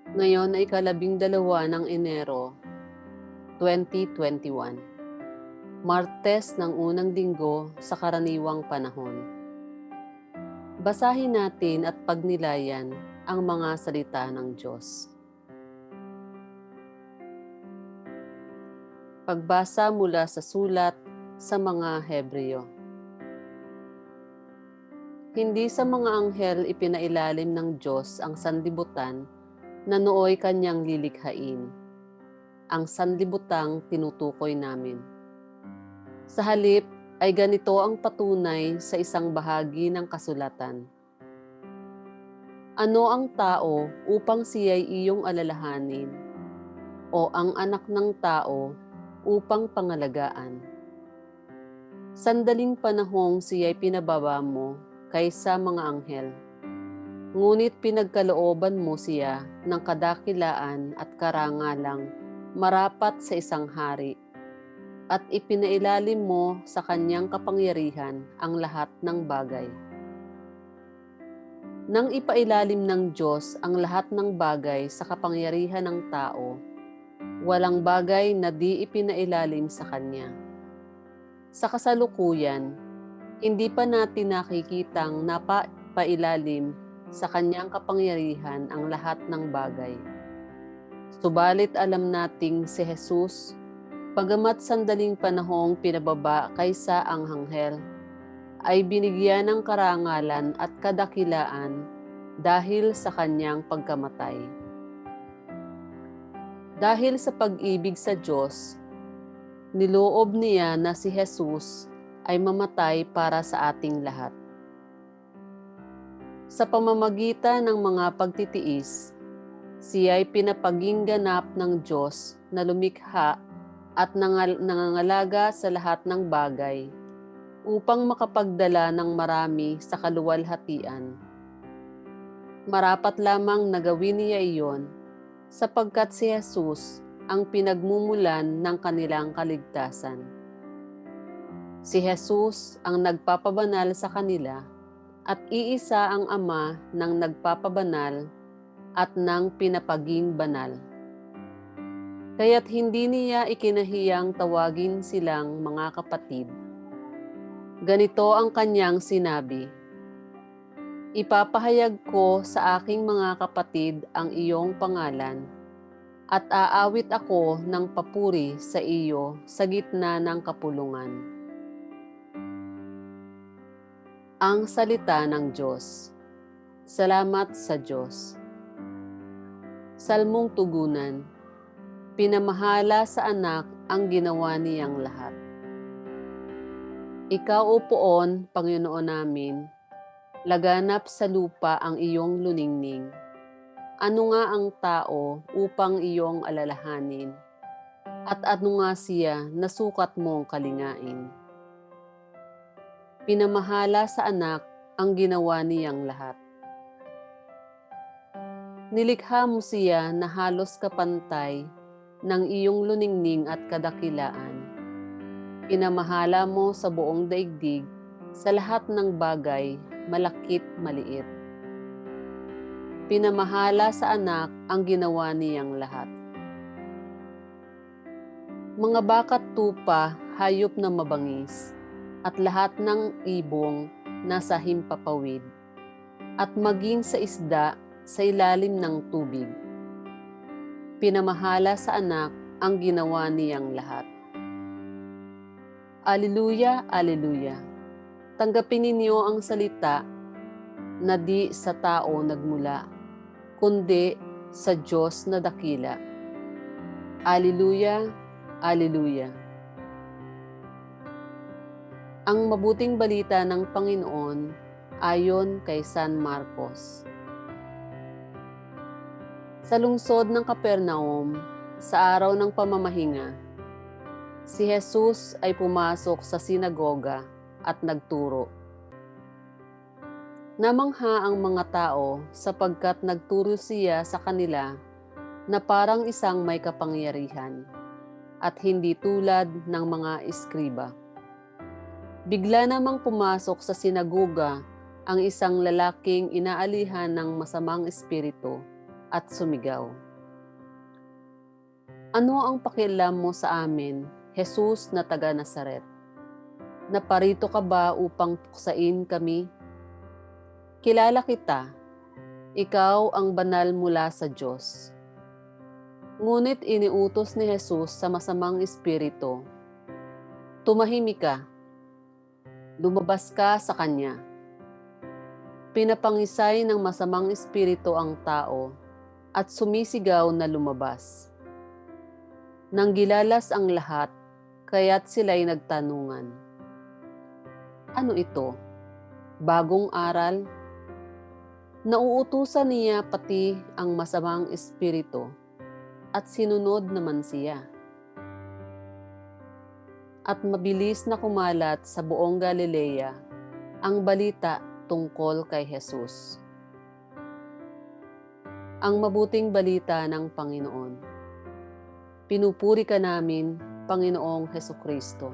Ngayon ay ika-12 ng Enero, 2021. Martes ng unang linggo sa karaniwang panahon. Basahin natin at pagnilayan ang mga salita ng Diyos. Pagbasa mula sa sulat sa mga Hebreo. Hindi sa mga anghel ipinailalim ng Diyos ang sanlibutan na nooy kanyang lilikhain. Ang sanlibutang tinutukoy namin. Sa halip ay ganito ang patunay sa isang bahagi ng kasulatan. Ano ang tao upang siya'y iyong alalahanin, o ang anak ng tao upang pangalagaan? Sandaling panahong siya'y pinababa mo kaysa mga anghel, ngunit pinagkalooban mo siya ng kadakilaan at karangalang marapat sa isang hari, at ipinailalim mo sa kanyang kapangyarihan ang lahat ng bagay. Nang ipailalim ng Diyos ang lahat ng bagay sa kapangyarihan ng tao, walang bagay na di ipinailalim sa Kanya. Sa kasalukuyan, hindi pa natin nakikitang napailalim sa Kanyang kapangyarihan ang lahat ng bagay. Subalit alam nating si Jesus, pagamat sandaling panahong pinababa kaysa ang anghel, ay binigyan ng karangalan at kadakilaan dahil sa kanyang pagkamatay. Dahil sa pag-ibig sa Diyos, niloob niya na si Jesus ay mamatay para sa ating lahat. Sa pamamagitan ng mga pagtitiis, siya ay pinapaging ganap ng Diyos na lumikha at nangangalaga sa lahat ng bagay upang makapagdala ng marami sa kaluwalhatian. Marapat lamang na gawin niya iyon sapagkat si Jesus ang pinagmumulan ng kanilang kaligtasan. Si Jesus ang nagpapabanal sa kanila at iisa ang Ama ng nagpapabanal at ng pinapaging banal. Kaya't hindi niya ikinahiyang tawagin silang mga kapatid. Ganito ang kanyang sinabi, "Ipapahayag ko sa aking mga kapatid ang iyong pangalan, at aawit ako ng papuri sa iyo sa gitna ng kapulungan." Ang salita ng Diyos. Salamat sa Diyos. Salmong tugunan. Pinamahala sa anak ang ginawa niyang lahat. Ikaw, O Poon, Panginoon namin, laganap sa lupa ang iyong luningning. Ano nga ang tao upang iyong alalahanin? At ano nga siya na sukat mong kalingain? Pinamahala sa anak ang ginawa niyang lahat. Nilikha mo siya na halos kapantay ng iyong luningning at kadakilaan. Pinamahala mo sa buong daigdig sa lahat ng bagay, malakit maliit. Pinamahala sa anak ang ginawa niyang lahat. Mga bakat tupa, hayop na mabangis, at lahat ng ibong nasa himpapawid, at maging sa isda sa ilalim ng tubig. Pinamahala sa anak ang ginawa niyang lahat. Aleluya, aleluya. Tanggapin ninyo ang salita na di sa tao nagmula, kundi sa Diyos na dakila. Aleluya, aleluya. Ang mabuting balita ng Panginoon ayon kay San Marcos. Sa lungsod ng Capernaum, sa araw ng pamamahinga, si Jesus ay pumasok sa sinagoga at nagturo. Namangha ang mga tao sapagkat nagturo siya sa kanila na parang isang may kapangyarihan at hindi tulad ng mga eskriba. Bigla namang pumasok sa sinagoga ang isang lalaking inaalihan ng masamang espiritu at sumigaw, "Ano ang pakialam mo sa amin, Jesus na taga Nazaret? Naparito ka ba upang tuksain kami? Kilala kita, ikaw ang banal mula sa Diyos." Ngunit iniutos ni Jesus sa masamang espiritu, "Tumahimik ka, lumabas ka sa kanya." Pinapangisay ng masamang espiritu ang tao at sumisigaw na lumabas. Nanggilalas ang lahat, kaya't sila'y nagtanungan, "Ano ito? Bagong aral?" Nauutusan niya pati ang masamang espiritu at sinunod naman siya. At mabilis na kumalat sa buong Galilea ang balita tungkol kay Jesus. Ang mabuting balita ng Panginoon. Pinupuri ka namin, Panginoong Hesukristo.